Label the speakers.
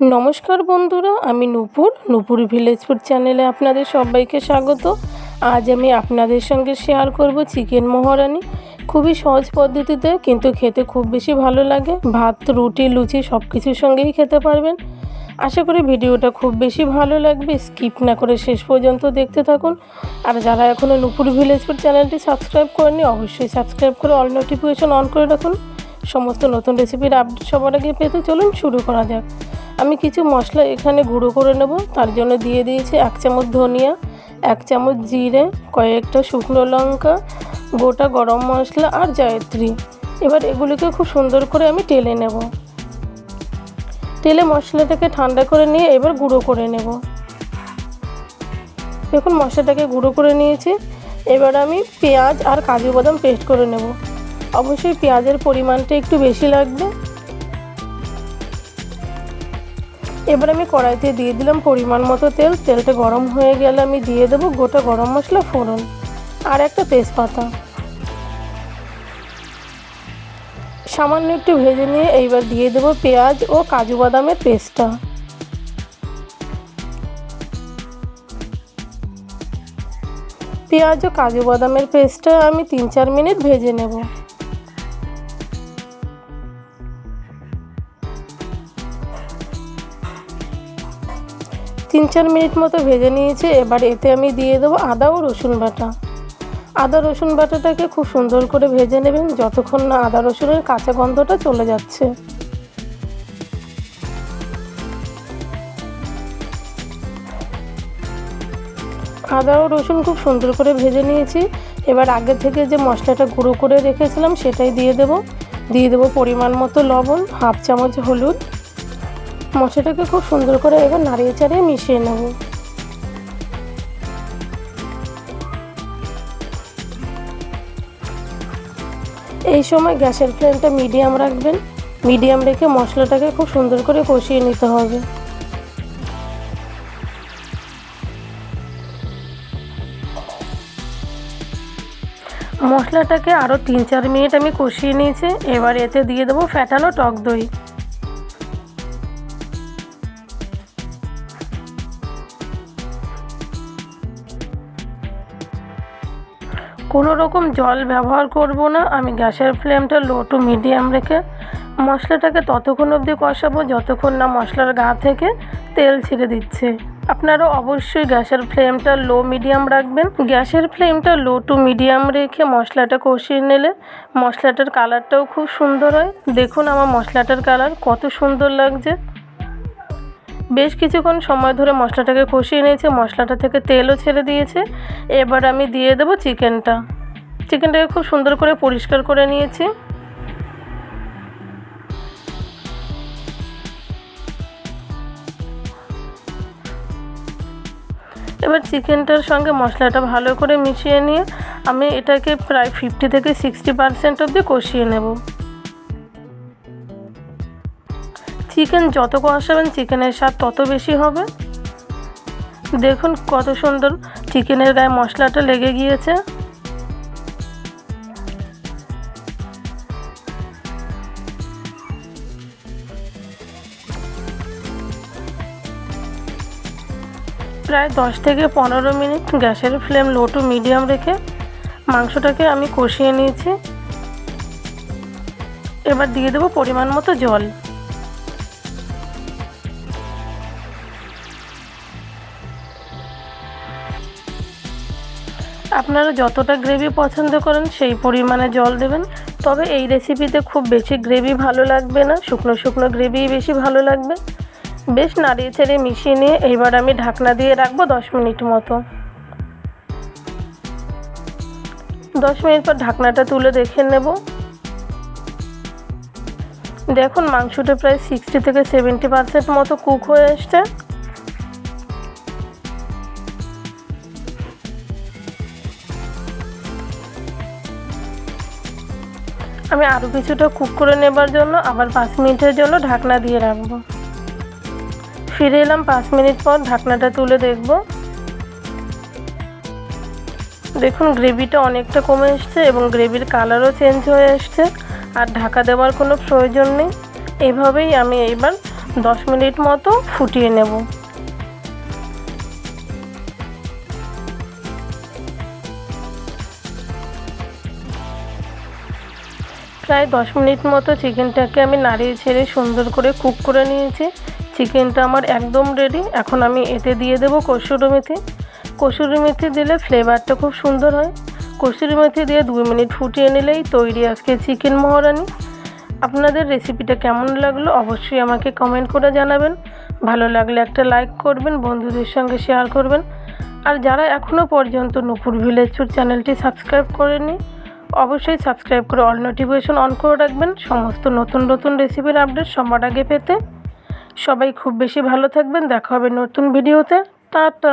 Speaker 1: नमस्कार बंधुरा आमी नूपुर ভিলেজ ফুড चैनेले आपनादेर सबाइके स्वागत। आज आमी आपनादेर संगे शेयर करब चिकेन महारानी। खूबই সহজ পদ্ধতিতে কিন্তু খেতে খুব বেশি ভালো লাগে। ভাত রুটি লুচি সব কিছুর সঙ্গেই খেতে পারবেন। আশা করি ভিডিওটা খুব বেশি ভালো লাগবে। স্কিপ না করে শেষ পর্যন্ত দেখতে থাকুন। আর যারা এখনো নূপুর ভিলেজ ফুড চ্যানেলটি সাবস্ক্রাইব করেনি অবশ্যই সাবস্ক্রাইব করে অল নোটিফিকেশন অন করে রাখুন। সমস্ত নতুন রেসিপির আপডেট সবার আগে পেতে চলুন শুরু করা যাক। আমি কিছু মশলা এখানে গুঁড়ো করে নেব। তার জন্য দিয়ে দিয়েছি 1 চামচ ধনিয়া, 1 চামচ জিরে, কয়েকটা শুকনো লঙ্কা, গোটা গরম মশলা আর জায়ত্রী। এবার এগুলোকে খুব সুন্দর করে আমি টেলে নেব। টেলে মশলাটাকে ঠান্ডা করে নিয়ে এবার গুঁড়ো করে নেব। দেখুন মশলাটাকে গুঁড়ো করে নিয়েছি। এবার আমি পেঁয়াজ আর কাজু বাদাম পেস্ট করে নেব। অবশ্যই পেঁয়াজের পরিমাণটা একটু বেশি লাগবে। এবার আমি কড়াইতে দিয়ে দিলাম পরিমাণ মতো তেল। তেলটা গরম হয়ে গেলে আমি দিয়ে দেব গোটা গরম মশলা ফোড়ন আর একটা তেজপাতা। সামান্য একটু ভেজে নিয়ে এইবার দিয়ে দেব পেঁয়াজ ও কাজু বাদামের পেস্টটা। পেঁয়াজ ও কাজু বাদামের পেস্টটা আমি 3-4 মিনিট ভেজে নেব। 3-4 মিনিট মতো ভেজে নিয়েছি। এবার এতে আমি দিয়ে দেবো আদা ও রসুন বাটা। আদা রসুন বাটাটাকে খুব সুন্দর করে ভেজে নেবেন যতক্ষণ না আদা রসুনের কাঁচা গন্ধটা চলে যাচ্ছে। আদা ও রসুন খুব সুন্দর করে ভেজে নিয়েছি। এবার আগে থেকে যে মশলাটা গুঁড়ো করে রেখেছিলাম সেটাই দিয়ে দেব পরিমাণ মতো লবণ, 1/2 চামচ হলুদ। মশলাটাকে খুব সুন্দর করে এবার নাড়িয়ে চাড়িয়ে মিশিয়ে নেব। এই সময় গ্যাসের ফ্লেমটা মিডিয়াম রাখবেন। মিডিয়াম রেখে মশলাটাকে খুব সুন্দর করে কষিয়ে নিতে হবে। মশলাটাকে আরও 3-4 মিনিট আমি কষিয়ে নিয়েছি। এবার এতে দিয়ে দেবো ফ্যাটানো টক দই। কোনো রকম জল ব্যবহার করব না। আমি গ্যাসের ফ্লেমটা লো টু মিডিয়াম রেখে মশলাটাকে ততক্ষণ অবধি কষাবো যতক্ষণ না মশলার গা থেকে তেল ছেড়ে দিচ্ছে। আপনারা অবশ্যই গ্যাসের ফ্লেমটা লো মিডিয়াম রাখবেন। গ্যাসের ফ্লেমটা লো টু মিডিয়াম রেখে মশলাটা কষিয়ে নিলে মশলাটার কালারটাও খুব সুন্দর হয়। দেখুন আমার মশলাটার কালার কত সুন্দর লাগছে। বেশ কিছুক্ষণ সময় ধরে মশলাটাকে কষিয়ে নিয়েছে। মশলাটা থেকে তেলও ছেড়ে দিয়েছে। এবার আমি দিয়ে দেবো চিকেনটাকে খুব সুন্দর করে পরিষ্কার করে নিয়েছি। এবার চিকেনটার সঙ্গে মশলাটা ভালো করে মিশিয়ে নিয়ে আমি এটাকে প্রায় 50 থেকে 60% অবধি কষিয়ে নেব। চিকেন যত কষাবেন চিকেনের স্বাদ তত বেশি হবে। দেখুন কত সুন্দর চিকেনের গায়ে মশলাটা লেগে গিয়েছে। প্রায় 10 থেকে 15 মিনিট গ্যাসের ফ্লেম লো টু মিডিয়াম রেখে মাংসটাকে আমি কষিয়ে নিয়েছি। এবার দিয়ে দেবো পরিমাণ মতো জল। আপনারা যতটা গ্রেভি পছন্দ করেন সেই পরিমাণে জল দেবেন। তবে এই রেসিপিতে খুব বেশি গ্রেভি ভালো লাগবে না, শুকনো গ্রেভিই বেশি ভালো লাগবে। বেশ নাড়িয়ে ছেড়ে মিশিয়ে নিয়ে এইবার আমি ঢাকনা দিয়ে রাখবো 10 মিনিট মতো। 10 মিনিট পর ঢাকনাটা তুলে দেখে নেব। দেখুন মাংসটা প্রায় 60 থেকে 70% মতো কুক হয়ে এসছে। আমি আরও কিছুটা কুক করে নেবার জন্য আবার 5 মিনিটের জন্য ঢাকনা দিয়ে রাখবো। ফিরে এলাম 5 মিনিট পর। ঢাকনাটা তুলে দেখব। দেখুন গ্রেভিটা অনেকটা কমে এসছে এবং গ্রেভির কালারও চেঞ্জ হয়ে এসছে। আর ঢাকা দেওয়ার কোনো প্রয়োজন নেই। এইভাবেই আমি এইবার 10 মিনিট মতো ফুটিয়ে নেব। প্রায় 10 মিনিট মতো চিকেনটাকে আমি নাড়িয়ে ছেড়ে সুন্দর করে কুক করে নিয়েছি। চিকেনটা আমার একদম রেডি। এখন আমি এতে দিয়ে দেব কসুরি মেথি। কসুরি মেথি দিলে ফ্লেভারটা খুব সুন্দর হয়। কসুরি মেথি দিয়ে 2 মিনিট ফুটিয়ে নিলেই তৈরি আজকে চিকেন মহারানি। আপনাদের রেসিপিটা কেমন লাগলো অবশ্যই আমাকে কমেন্ট করে জানাবেন। ভালো লাগলে একটা লাইক করবেন, বন্ধুদের সঙ্গে শেয়ার করবেন। আর যারা এখনও পর্যন্ত নূপুর ভিলেজ ফুড চ্যানেলটি সাবস্ক্রাইব করেননি অবশ্যই সাবস্ক্রাইব করে অল নোটিফিকেশন অন করে রাখবেন সমস্ত নতুন নতুন রেসিপির আপডেট সবার আগে পেতে। সবাই খুব বেশি ভালো থাকবেন। দেখা হবে নতুন ভিডিওতে। টাটা।